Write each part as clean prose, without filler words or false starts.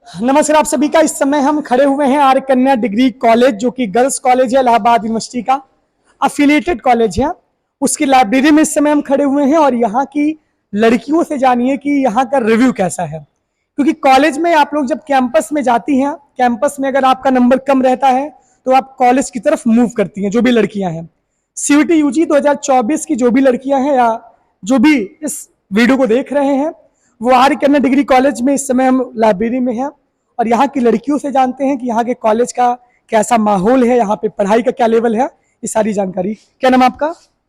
नमस्कार आप सभी का। इस समय हम खड़े हुए हैं आर्य कन्या डिग्री कॉलेज, जो कि गर्ल्स कॉलेज है, इलाहाबाद यूनिवर्सिटी का अफिलिएटेड कॉलेज है। उसकी लाइब्रेरी में इस समय हम खड़े हुए हैं और यहाँ की लड़कियों से जानिए कि यहाँ का रिव्यू कैसा है। क्योंकि कॉलेज में आप लोग जब कैंपस में जाती हैं, कैंपस में अगर आपका नंबर कम रहता है तो आप कॉलेज की तरफ मूव करती हैं, जो भी लड़कियां हैं। सीयूटी यूजी 2024 की जो भी लड़कियां हैं या जो भी इस वीडियो को देख रहे हैं, वो आर्य कन्या डिग्री कॉलेज में इस समय हम लाइब्रेरी में हैं और यहाँ की लड़कियों से जानते हैं कि यहाँ के कॉलेज का कैसा माहौल है, यहाँ पे पढ़ाई का क्या लेवल है, ये सारी जानकारी। क्या नाम है आपका?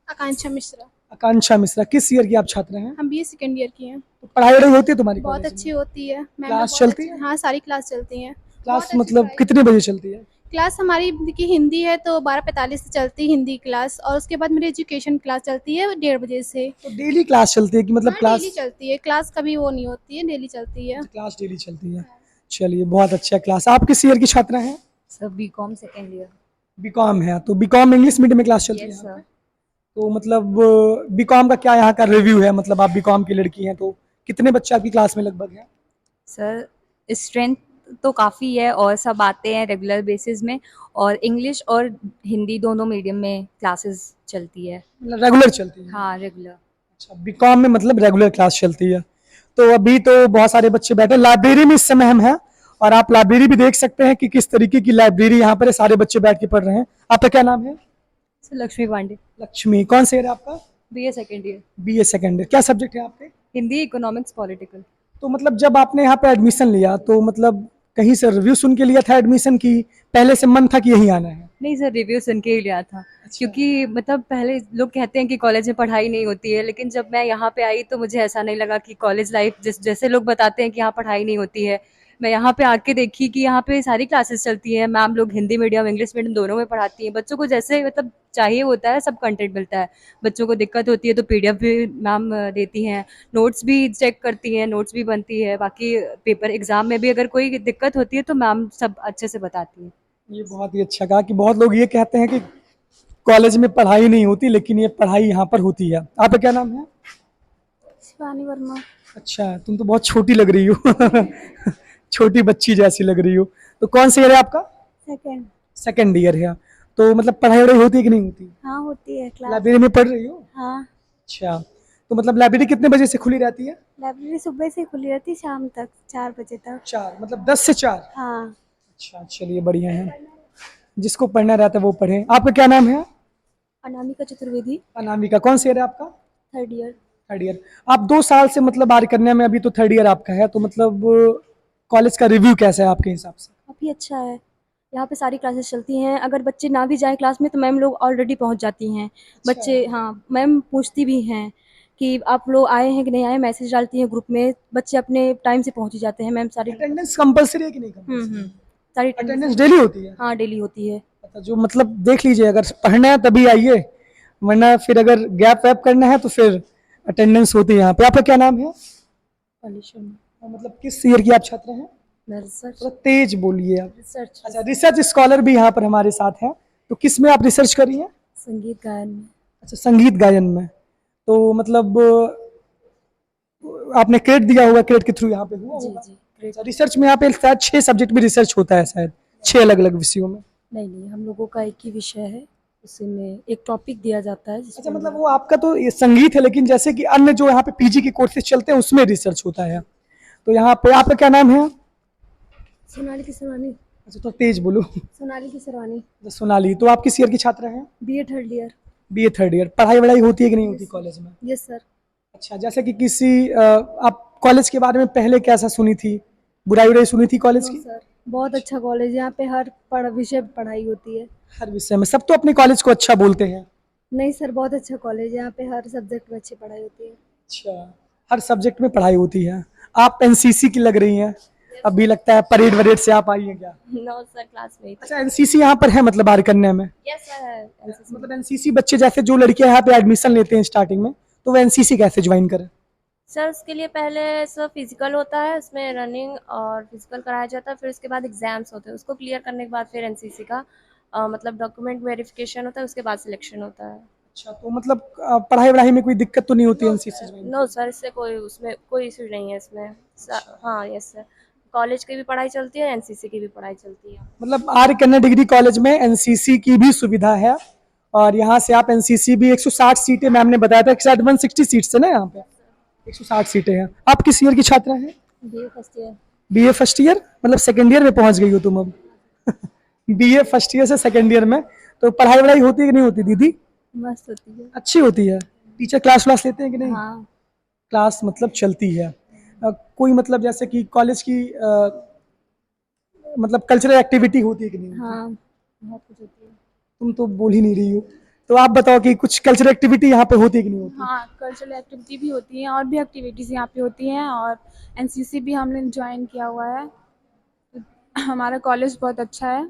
आकांक्षा मिश्रा। आकांक्षा मिश्रा। किस ईयर की आप छात्र हैं? हम बीए सेकेंड ईयर की हैं। तो पढ़ाई वढ़ाई होती है तुम्हारी बहुत कॉलेज में? अच्छी होती है मैम, क्लास बहुत चलती अच्छी। है? हाँ, सारी क्लास चलती हैं। क्लास बहुत अच्छी मतलब पढ़ाई। कितने बजे चलती है? क्लास हमारी की हिंदी है तो 12:45 से चलती है हिंदी क्लास, और उसके बाद मेरी एजुकेशन क्लास चलती है 1:30 बजे से। तो डेली क्लास चलती है कि मतलब हाँ, क्लास? डेली चलती है क्लास, कभी वो नहीं होती है, डेली चलती है। क्लास डेली चलती है। चलिए, बहुत अच्छा क्लास। आप किस ईयर की छात्रा हैं? Sir BCom second year. BCom है, तो बीकॉम इंग्लिश मीडियम में क्लास चलती है यस यहाँ पे? सर। तो मतलब बीकॉम का क्या यहाँ का रिव्यू है? मतलब आप बीकॉम की लड़की हैं तो कितने बच्चे आपकी क्लास में लगभग हैं? सर स्ट्रेंथ तो काफ़ी है और सब आते हैं रेगुलर बेसिस में, और इंग्लिश और हिंदी दोनों मीडियम में क्लासेस चलती है। मतलब रेगुलर चलती है? हाँ रेगुलर। अच्छा, बीकॉम में मतलब रेगुलर क्लास चलती है। तो अभी तो बहुत सारे बच्चे बैठे लाइब्रेरी में, इस समय हम हैं और आप लाइब्रेरी भी देख सकते हैं कि किस तरीके की लाइब्रेरी यहाँ पर है। सारे बच्चे बैठ के पढ़ रहे हैं। आपका क्या नाम है? सर लक्ष्मी पांडे। लक्ष्मी। कौन से ईयर है आपका? BA second year. BA second year. क्या सब्जेक्ट है आपके? Hindi, economics, political. तो मतलब जब आपने यहाँ पे एडमिशन लिया तो मतलब कहीं से रिव्यू सुन के लिया था एडमिशन की पहले से मन था कि यहीं आना है? नहीं सर, रिव्यू सुन के ही लिया था। क्योंकि मतलब पहले लोग कहते हैं कि कॉलेज में पढ़ाई नहीं होती है, लेकिन जब मैं यहाँ पे आई तो मुझे ऐसा नहीं लगा कि कॉलेज लाइफ जैसे लोग बताते हैं कि यहाँ पढ़ाई नहीं होती है। मैं यहाँ पे आके देखी कि यहाँ पे सारी क्लासेस चलती हैं। मैम लोग हिंदी मीडियम इंग्लिश मीडियम दोनों में पढ़ाती हैं। बच्चों को जैसे मतलब चाहिए होता है सब कंटेंट मिलता है। बच्चों को दिक्कत होती है तो पीडीएफ भी मैम देती हैं। नोट्स भी चेक करती हैं, नोट्स भी बनती है। बाकी पेपर एग्जाम में भी अगर कोई दिक्कत होती है तो मैम सब अच्छे से बताती हैं। ये बहुत ही अच्छा कहा कि बहुत लोग ये कहते हैं कि कॉलेज में पढ़ाई नहीं होती, लेकिन ये पढ़ाई यहाँ पर होती है। आपका क्या नाम है? शिवानी वर्मा। अच्छा, तुम तो बहुत छोटी लग रही हो छोटी बच्ची जैसी लग रही हो। तो कौन सा ईयर है आपका? सेकेंड। सेकेंड ईयर है। तो मतलब पढ़ाई वढ़ाई होती है कि नहीं होती? हाँ, होती है क्लास। लाइब्रेरी में पढ़ रही हो? हाँ, अच्छा, तो मतलब लाइब्रेरी कितने बजे से खुली रहती है? लाइब्रेरी सुबह से खुली रहती, शाम तक 4 बजे तक। 4, मतलब 10 से 4? हाँ। अच्छा, चलिए बढ़िया है। जिसको पढ़ना रहता है वो पढ़े। आपका क्या नाम है? अनामिका चतुर्वेदी। अनामिका। कौन सा ईयर है आपका? Third year. Third year. आप 2 साल से मतलब आर्य कन्या में, अभी तो थर्ड ईयर आपका है, तो मतलब कॉलेज का रिव्यू कैसा है आपके हिसाब से? काफ़ी अच्छा है। यहाँ पे सारी क्लासेस चलती हैं। अगर बच्चे ना भी जाएँ क्लास में तो मैम लोग ऑलरेडी पहुँच जाती हैं। बच्चे हाँ, मैम पूछती भी हैं कि आप लोग आए हैं कि नहीं आए, मैसेज डालती हैं ग्रुप में। बच्चे अपने टाइम से पहुँच ही जाते हैं मैम सारी। अटेंडेंस कंपलसरी है कि नहीं कंपलसरी? सारी अटेंडेंस डेली होती है? हाँ, डेली होती है। अच्छा, जो मतलब देख लीजिए, अगर पढ़ना है तभी आइए, वरना फिर अगर गैप वैप करना है तो फिर अटेंडेंस होती है यहाँ पे। आपका क्या नाम है? मतलब किस ईयर की आप छात्र हैं? रिसर्च। थोड़ा तेज बोलिए आप। रिसर्च। अच्छा, रिसर्च स्कॉलर भी यहाँ पर हमारे साथ हैं। तो किस में आप रिसर्च कर रही हैं? संगीत गायन में। अच्छा, संगीत गायन में। तो मतलब आपने क्रेडिट दिया होगा, क्रेडिट के थ्रू यहाँ पे हुआ जी होगा? जी, ग्रेट। अच्छा, रिसर्च में यहाँ पे शायद 6 सब्जेक्ट में रिसर्च होता है, शायद 6 अलग अलग विषयों में। नहीं नहीं, हम लोगों का एक ही विषय है, उसी में एक टॉपिक दिया जाता है अच्छा, मतलब वो आपका तो ये संगीत है, लेकिन जैसे कि अन्य जो यहाँ पे पीजी के कोर्सेज चलते हैं उसमें रिसर्च होता है। तो यहाँ पे आपका क्या नाम है? सोनाली की सरवानी। अच्छा, तो तेज बोलो। सोनाली की सरवानी। सोनाली। तो आप किस ईयर की छात्रा हैं? BA third year. BA third year. पढ़ाई वढ़ाई होती है कि नहीं होती कॉलेज में? Yes sir. अच्छा, जैसे कि आप कॉलेज के बारे में पहले कैसा सुनी थी? बुराई वुराई सुनी थी कॉलेज नो की? सर, बहुत अच्छा कॉलेज है। यहाँ पे हर विषय पढ़ाई होती है। हर विषय में सब तो अपने कॉलेज को अच्छा बोलते हैं। नहीं सर, बहुत अच्छा कॉलेज है। यहाँ पे हर सब्जेक्ट में अच्छी पढ़ाई होती है। अच्छा, हर सब्जेक्ट में पढ़ाई होती है। आप एनसीसी की लग रही हैं। अभी लगता है परेड वरेड से आप आई हैं क्या? No sir, classmate. अच्छा, एनसीसी यहाँ पर है मतलब आर्य कन्या में? Yes sir. मतलब एनसीसी बच्चे जैसे जो लड़कियां यहाँ पे एडमिशन लेते हैं स्टार्टिंग में, तो वो एनसीसी कैसे ज्वाइन करें? सर उसके लिए पहले सर फिजिकल होता है, उसमें रनिंग और फिजिकल कराया जाता है। फिर उसके बाद एग्जाम्स होते हैं, उसको क्लियर करने के बाद फिर एनसीसी का मतलब डॉक्यूमेंट वेरिफिकेशन होता है, उसके बाद सिलेक्शन होता है। अच्छा, तो मतलब पढ़ाई वढ़ाई में कोई दिक्कत तो नहीं होती एनसीसी ज्वाइन? नो सर, इससे कोई उसमें कोई इशू नहीं है इसमें। हाँ यस सर। कॉलेज की भी पढ़ाई चलती है, एनसीसी की भी पढ़ाई चलती है। मतलब आर्य कन्या डिग्री कॉलेज में एनसीसी की भी सुविधा है, और यहाँ से आप एनसीसी भी 160 सीटें मैम ने बताया था, शायद 160 सीट्स है ना यहाँ पे, 160 सीटें हैं। आप किस ईयर की छात्रा हैं? BA first year. BA first year, मतलब सेकेंड ईयर में पहुंच गई हो तुम अब। बीए फर्स्ट ईयर से सेकेंड ईयर में, तो पढ़ाई वढ़ाई होती है कि नहीं होती दीदी? मस्त होती है। अच्छी होती है। टीचर क्लास व्लास लेते हैं कि नहीं? हाँ। क्लास मतलब चलती है। कोई मतलब जैसे कि कॉलेज की मतलब कल्चरल एक्टिविटी होती है कि नहीं होती? हाँ, बहुत कुछ होती है। तुम तो बोल ही नहीं रही हो, तो आप बताओ कि कुछ कल्चरल एक्टिविटी यहाँ पे होती है कि नहीं होती? हाँ, कल्चरल एक्टिविटी भी होती हैं और भी एक्टिविटीज़ यहाँ पे होती हैं, और एनसीसी भी हमने ज्वाइन किया हुआ है। हमारा कॉलेज बहुत अच्छा है।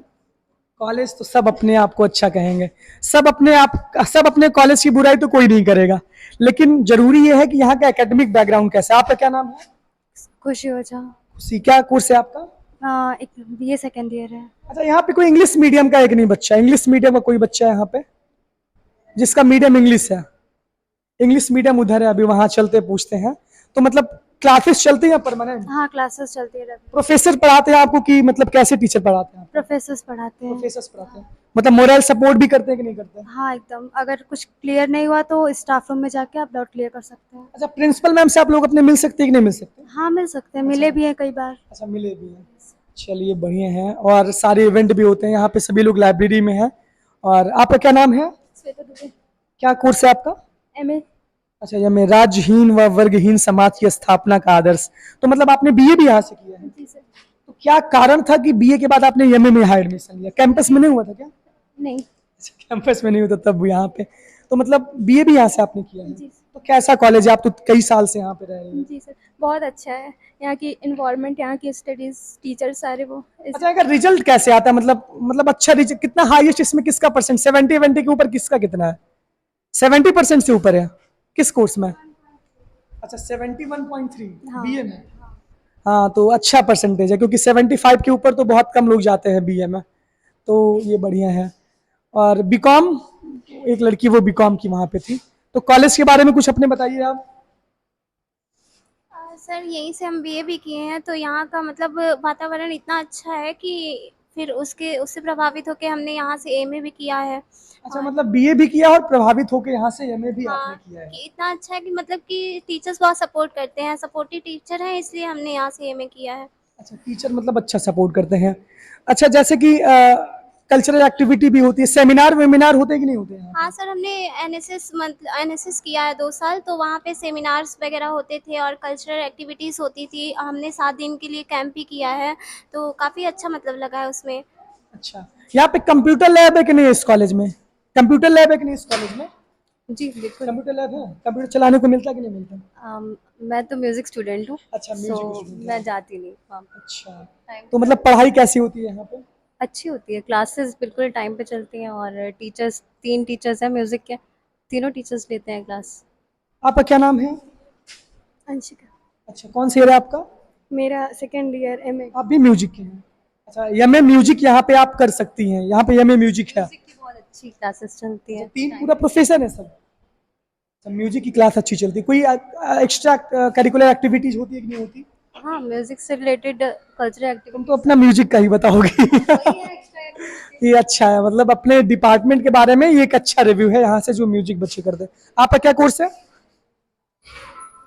कॉलेज तो सब अपने आप को अच्छा कहेंगे, सब अपने कॉलेज की बुराई तो कोई नहीं करेगा, लेकिन जरूरी ये है कि यहाँ का एकेडमिक बैकग्राउंड कैसा है। आपका क्या नाम है? खुशी हो जा। खुशी, क्या कोर्स है आपका? एक बीए सेकेंड ईयर है। अच्छा, यहाँ पे कोई इंग्लिश मीडियम का एक नहीं बच्चा, इंग्लिश मीडियम का कोई बच्चा है यहाँ पे जिसका मीडियम इंग्लिश है? इंग्लिश मीडियम उधर है, अभी वहां चलते पूछते हैं। तो मतलब क्लासेस चलती हैं परमानेंट? हाँ, क्लासेस चलती है। प्रोफेसर पढ़ाते हैं आपको कि मतलब कैसे टीचर पढ़ाते हैं? प्रोफेसर्स पढ़ाते हैं। प्रोफेसर्स पढ़ाते हैं, मतलब मोरल सपोर्ट भी करते हैं कि नहीं करते? हाँ, एकदम। अगर कुछ क्लियर नहीं हुआ तो स्टाफ रूम में जाके आप डाउट क्लियर कर सकते हैं। अच्छा, प्रिंसिपल मैम से आप लोग अपने मिल सकते हैं कि नहीं मिल सकते? हाँ, मिल सकते हैं, मिले भी हैं कई बार। अच्छा, मिले भी हैं। चलिए बढ़िया है, और सारे इवेंट भी होते हैं यहाँ पे, सभी लोग लाइब्रेरी में हैं। और आपका क्या नाम है? श्वेता दुबे। क्या कोर्स है आपका? एमए। अच्छा, ये में राज्यहीन व वर्गहीन समाज की स्थापना का आदर्श। तो मतलब आपने बीए भी यहाँ से किया है? जी सर। तो क्या कारण था कि बीए के बाद आपने एमए में यहाँ एडमिशन लिया? कैंपस में नहीं हुआ था क्या? नहीं। अच्छा, कैंपस में नहीं होता तब यहाँ पे, तो मतलब बीए भी यहाँ से आपने किया है? जी तो कैसा कॉलेज है? आप तो कई साल से यहाँ पे रह रहे हैं। जी सर, बहुत अच्छा है। यहाँ की इन्वायरमेंट, यहाँ की स्टडीज, टीचर सारे वो अच्छा, अगर रिजल्ट कैसे आता है? मतलब अच्छा रिजल्ट कितना? हाईएस्ट इसमें किसका परसेंट? 70 के ऊपर किसका कितना है? 70% से ऊपर है किस कोर्स में? अच्छा, 71.3 हाँ। बीए में। हाँ, तो अच्छा परसेंटेज है, क्योंकि 75 के ऊपर तो बहुत कम लोग जाते हैं बीए में, तो ये बढ़िया है। और बीकॉम, एक लड़की वो बीकॉम की वहाँ पे थी। तो कॉलेज के बारे में कुछ अपने बताइए आप। सर यहीं से हम बीए भी किए हैं, तो यहाँ का मतलब वातावरण इतना अच्छा है कि फिर उससे प्रभावित होकर हमने यहाँ से एमए भी किया है। अच्छा, मतलब बीए भी किया और प्रभावित होकर यहाँ से एमए भी हाँ, आपने किया है? कि इतना अच्छा है कि मतलब कि टीचर्स बहुत सपोर्ट करते हैं, सपोर्टिव टीचर हैं, इसलिए हमने यहाँ से एमए किया है। अच्छा, टीचर मतलब अच्छा सपोर्ट करते हैं। अच्छा, जैसे कि कल्चरल एक्टिविटी भी होती है, सेमिनार वेमिनार होते हैं कि नहीं होते हैं? हाँ सर, हमने एनएसएस किया है 2 साल, तो वहाँ पे सेमिनार्स वगैरह होते थे और कल्चरल एक्टिविटीज़ होती थी। हमने 7 दिन के लिए कैंप भी किया है, तो काफ़ी अच्छा मतलब लगा है उसमें। अच्छा, यहाँ पे कंप्यूटर लैब है कि नहीं इस कॉलेज में? कंप्यूटर लैब है कि नहीं इस कॉलेज में? जी बिल्कुल। कंप्यूटर लैब है? कंप्यूटर चलाने को मिलता है कि नहीं मिलता? मैं तो म्यूजिक स्टूडेंट हूँ। अच्छा, म्यूजिक so स्टूडेंट मैं है। जाती नहीं वहाँ पे। अच्छा, तो मतलब पढ़ाई कैसी होती है यहाँ पे? अच्छी होती है, क्लासेस बिल्कुल टाइम पे चलती हैं, और टीचर्स 3 टीचर्स हैं म्यूजिक के, तीनों टीचर्स लेते हैं क्लास। आपका क्या नाम है? अंशिका। अच्छा, कौन सा ईयर है आपका? मेरा सेकेंड ईयर एमए। आप भी म्यूजिक के हैं? अच्छा, एमए म्यूजिक यहाँ पे आप कर सकती हैं, यहाँ पे एमए म्यूजिक है। म्यूजिक की बहुत अच्छी क्लासेस चलती हैं। तीन पूरा प्रोफेसर है सब? अच्छा, म्यूजिक की क्लास अच्छी चलती है। कोई एक्स्ट्रा करिकुलर एक्टिविटीज होती है कि नहीं होती? हाँ, म्यूजिक से रिलेटेड कल्चरल तुम एक्टिविटी। तो अपना म्यूजिक का ही बताओगी। ये अच्छा है, मतलब अपने डिपार्टमेंट के बारे में ये एक अच्छा रिव्यू है यहाँ से जो म्यूजिक बच्चे करते हैं। आपका क्या कोर्स है?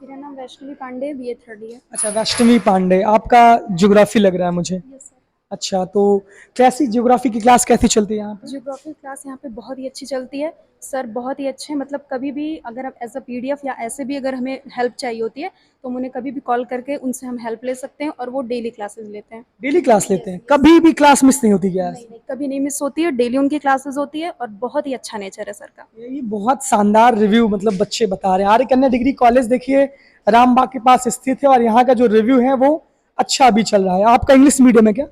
मेरा नाम Vaishnavi Pandey, BA third year. अच्छा, वैष्णवी पांडे। आपका ज्योग्राफी लग रहा है मुझे। अच्छा, तो कैसी ज्योग्राफी की क्लास कैसी चलती है यहाँ पे? जियोग्राफी क्लास यहाँ पे बहुत ही अच्छी चलती है। सर बहुत ही अच्छे हैं, मतलब कभी भी अगर आप एज अ पीडीएफ या ऐसे भी अगर हमें हेल्प चाहिए होती है तो हम उन्हें कभी भी कॉल करके उनसे हम हेल्प ले सकते हैं, और वो डेली क्लासेस लेते हैं। डेली क्लास लेते हैं? कभी भी क्लास मिस नहीं होती क्या? नहीं, कभी नहीं मिस होती है, डेली उनकी क्लासेस होती है, और बहुत ही अच्छा नेचर है सर का। ये बहुत शानदार रिव्यू मतलब बच्चे बता रहे हैं। आर्य कन्या डिग्री कॉलेज देखिए रामबाग के पास स्थित है, और यहाँ का जो रिव्यू है वो अच्छा अभी चल रहा है। आपका इंग्लिश मीडियम है क्या?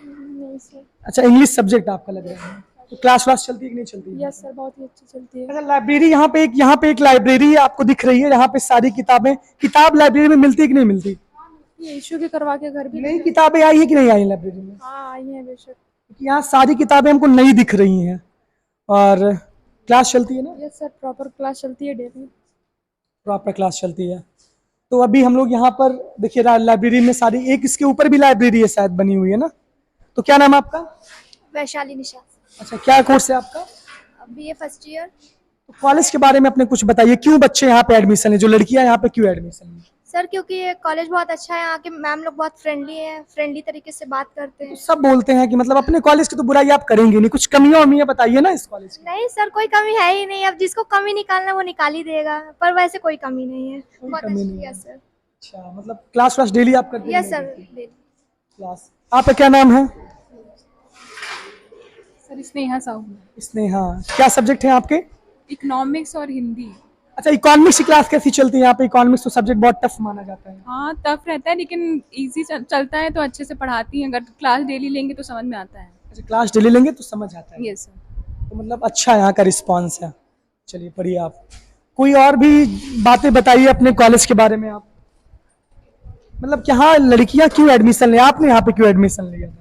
नहीं सर। अच्छा, इंग्लिश सब्जेक्ट आपका लग रहा है। तो क्लास व्लास चलती है कि नहीं चलती है? यस सर, बहुत ही अच्छी चलती है। अच्छा, लाइब्रेरी यहाँ पे एक लाइब्रेरी आपको दिख रही है, यहाँ पे सारी किताब लाइब्रेरी में मिलती है कि नहीं मिलती? ये इशू भी करवा के घर भी नई किताबें आई है कि नहीं आई लाइब्रेरी में? हाँ आई है बेशक। क्योंकि यहाँ सारी किताबें हमको नई दिख रही हैं। और क्लास चलती है ना? यस सर, प्रॉपर क्लास चलती है डेली। प्रॉपर क्लास चलती है। तो अभी हम लोग यहाँ पर देखिए लाइब्रेरी में सारी, एक इसके ऊपर भी लाइब्रेरी है शायद बनी हुई है ना। तो क्या नाम है आपका? वैशाली निशा। अच्छा, क्या कोर्स है आपका? BA first year. तो कॉलेज के बारे में अपने कुछ बताइए, क्यों बच्चे यहाँ पे एडमिशन है, जो लड़कियां यहाँ पे क्यों एडमिशन है? सर क्योंकि ये कॉलेज बहुत अच्छा है, यहाँ के मैम लोग बहुत फ्रेंडली हैं, फ्रेंडली तरीके से बात करते हैं। सब बोलते हैं कि मतलब अपने कॉलेज की तो बुराई आप करेंगे नहीं, कुछ कमियां वमियां बताइए ना इस कॉलेज की। नहीं सर, कोई कमी है ही नहीं, अब जिसको कमी निकालना वो निकाल ही देगा, पर वैसे कोई कमी नहीं है, बहुत कमी अच्छी नहीं है है। सर। अच्छा, मतलब क्लास व्लास डेली आप करते हैं? Yes sir. क्लास। आपका क्या नाम है? सर स्नेहा साहू। स्नेहा। क्या सब्जेक्ट है आपके? इकोनॉमिक्स और हिंदी। अच्छा, इकोनॉमिक्स की क्लास कैसी चलती है यहाँ पे? इकोनॉमिक्स तो सब्जेक्ट बहुत टफ माना जाता है। हाँ टफ रहता है लेकिन इजी चलता है, तो अच्छे से पढ़ाती हैं, अगर क्लास डेली लेंगे तो समझ में आता है। अच्छा, क्लास डेली लेंगे तो समझ आता है। Yes sir. तो मतलब अच्छा यहाँ का रिस्पांस है। चलिए बढ़िया। आप कोई और भी बातें बताइए अपने कॉलेज के बारे में आप, मतलब यहाँ लड़कियाँ क्यों एडमिशन ले, आपने यहाँ पे क्यों एडमिशन लिया था?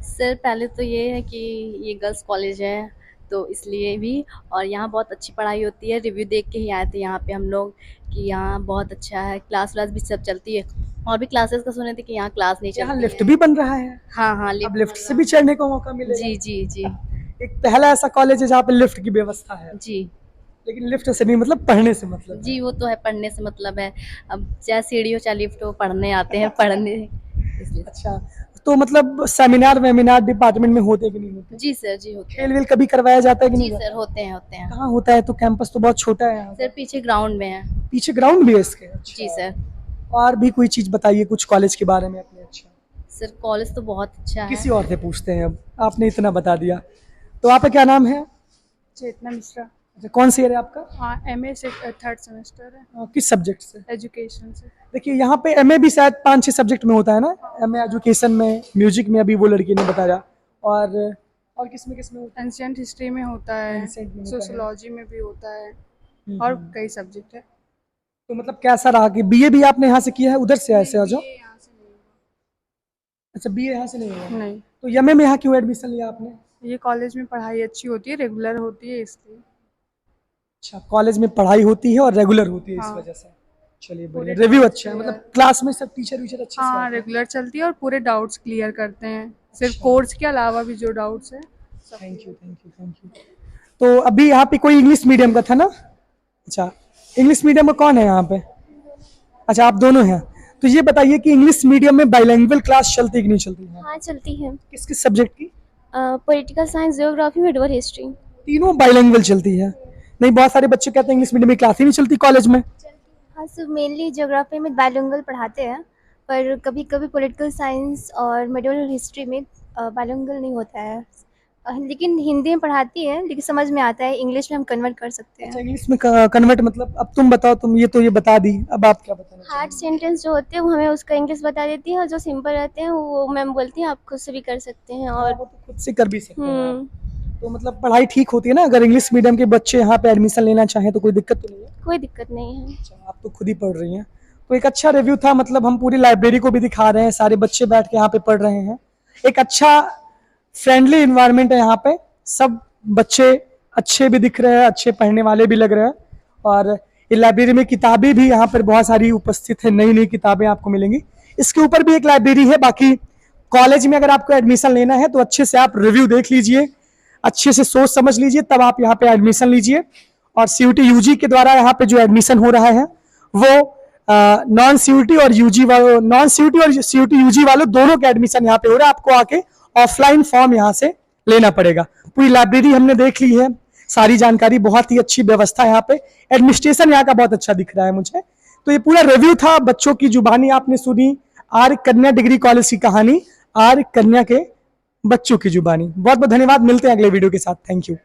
सर पहले तो ये है कि ये गर्ल्स कॉलेज है तो इसलिए भी, और यहाँ बहुत अच्छी पढ़ाई होती है। रिव्यू देख के ही आए थे यहाँ पे हम लोग कि यहाँ बहुत अच्छा है, क्लास व्लास भी सब चलती है। और भी क्लासेस का सुने थे कि यहाँ क्लास नहीं यहाँ चलती लिफ्ट है। भी बन रहा है। हाँ हाँ अब लिफ्ट से भी चढ़ने का मौका मिलेगा। जी जी जी एक पहला ऐसा कॉलेज है जहाँ पे लिफ्ट की व्यवस्था है, जी लेकिन लिफ्ट से नहीं, मतलब पढ़ने से मतलब जी, वो तो है, पढ़ने से मतलब है। अब चाहे सीढ़ी हो चाहे लिफ्ट हो, पढ़ने आते हैं पढ़ने इसलिए। अच्छा, तो मतलब सेमिनार वेमिनार डिपार्टमेंट में होते कि नहीं होते? जी सर, जी होते खेल वेल कभी करवाया जाता है कि जी नहीं? सर, होते हैं होते हैं। कहाँ होता है? तो कैंपस तो बहुत छोटा है यहाँ सर पीछे ग्राउंड में है। पीछे ग्राउंड भी है इसके? अच्छा। जी सर। और भी कोई चीज बताइए कुछ कॉलेज के बारे में अपने। अच्छा, सर कॉलेज तो बहुत अच्छा है। किसी और से पूछते हैं, अब आपने इतना बता दिया। तो आपका क्या नाम है? चेतना मिश्रा। अच्छा, कौन सी ईयर है आपका? हाँ MA से थर्ड सेमेस्टर है, किस सब्जेक्ट से? एजुकेशन से। देखिए यहाँ पे MA भी शायद 5-6 सब्जेक्ट में होता है ना। MA एजुकेशन में, म्यूजिक में, अभी वो लड़की ने बताया। और किस में होता है? एंशिएंट हिस्ट्री में होता है, Ancient में होता है। सोशियोलॉजी में भी होता है, और कई सब्जेक्ट है। तो मतलब कैसा रहा कि BA भी आपने यहाँ से किया है, उधर से ऐसे आ जाओ? ये यहाँ से नहीं अच्छा, BA यहाँ से नहीं हुआ। हुआ। नहीं, तो MA में यहाँ क्यों एडमिशन लिया आपने? ये कॉलेज में पढ़ाई अच्छी होती है, रेगुलर होती है, इसलिए। अच्छा, कॉलेज में पढ़ाई होती है और रेगुलर होती है, इस हाँ। वजह से। चलिए पूरे बढ़िया। रिव्यू डाउट्स अच्छा है, क्लियर। मतलब क्लास में सब टीचर वीचर अच्छे से हाँ आते हैं? रेगुलर चलती है और पूरे डाउट्स क्लियर करते हैं, सिर्फ कोर्स के अलावा भी जो डाउट्स है। Thank you. तो अभी यहाँ पे कोई इंग्लिश मीडियम का था ना? अच्छा, इंग्लिश मीडियम में कौन है यहाँ पे? अच्छा, आप दोनों हैं। तो ये बताइए कि इंग्लिश मीडियम में बाइलिंगुअल क्लास चलती कि नहीं चलती है? हाँ चलती है। किस किस सब्जेक्ट की? Political science, geography, medieval history. तीनों बाइलिंगुअल चलती है? नहीं, बहुत सारे बच्चे कहते हैं इंग्लिश मीडियम में क्लास ही नहीं चलती कॉलेज में। हाँ सर, मेनली ज्योग्राफी में बाइलिंगुअल पढ़ाते हैं, पर कभी कभी पॉलिटिकल साइंस और मेडिवल हिस्ट्री में बाइलिंगुअल नहीं होता है। लेकिन हिंदी में पढ़ाती है, लेकिन समझ में आता है, इंग्लिश में हम कन्वर्ट कर सकते अच्छा, हैं। इंग्लिश में कन्वर्ट मतलब? अब तुम बताओ, तुम ये बता दी, अब आप क्या बताना चाहोगे? हार्ड सेंटेंस जो होते हैं वो हमें उसका इंग्लिश बता देती है, और जो सिंपल रहते हैं वो मैम बोलती हैं आप खुद से भी कर सकते हैं। और वो तो खुद से कर भी सकते हैं आप। हम्म, तो मतलब पढ़ाई ठीक होती है ना? अगर इंग्लिश मीडियम के बच्चे यहाँ पे एडमिशन लेना चाहें तो कोई दिक्कत तो नहीं है? कोई दिक्कत नहीं है। अच्छा, आप तो खुद ही पढ़ रही हैं। तो एक अच्छा रिव्यू था, मतलब हम पूरी लाइब्रेरी को भी दिखा रहे हैं, सारे बच्चे बैठ के यहाँ पे पढ़ रहे हैं। एक अच्छा फ्रेंडली इन्वायरमेंट है यहाँ पे, सब बच्चे अच्छे भी दिख रहे हैं, अच्छे पढ़ने वाले भी लग रहे हैं। और ये लाइब्रेरी में किताबें भी यहाँ पर बहुत सारी उपस्थित है, नई नई किताबें आपको मिलेंगी। इसके ऊपर भी एक लाइब्रेरी है। बाकी कॉलेज में अगर आपको एडमिशन लेना है तो अच्छे से आप रिव्यू देख लीजिए, अच्छे से सोच समझ लीजिए, तब आप यहाँ पे एडमिशन लीजिए। और CUET UG के द्वारा यहाँ पे जो एडमिशन हो रहा है वो नॉन CUET और CUET UG वालों दोनों के एडमिशन यहाँ पे हो रहा है। आपको आके ऑफलाइन फॉर्म यहाँ से लेना पड़ेगा। पूरी लाइब्रेरी हमने देख ली है, सारी जानकारी, बहुत ही अच्छी व्यवस्था यहाँ पे, एडमिनिस्ट्रेशन यहाँ का बहुत अच्छा दिख रहा है मुझे। तो ये पूरा रिव्यू था, बच्चों की जुबानी आपने सुनी, आर कन्या डिग्री कॉलेज की कहानी, आर कन्या के बच्चों की जुबानी। बहुत बहुत धन्यवाद, मिलते हैं अगले वीडियो के साथ। Thank you.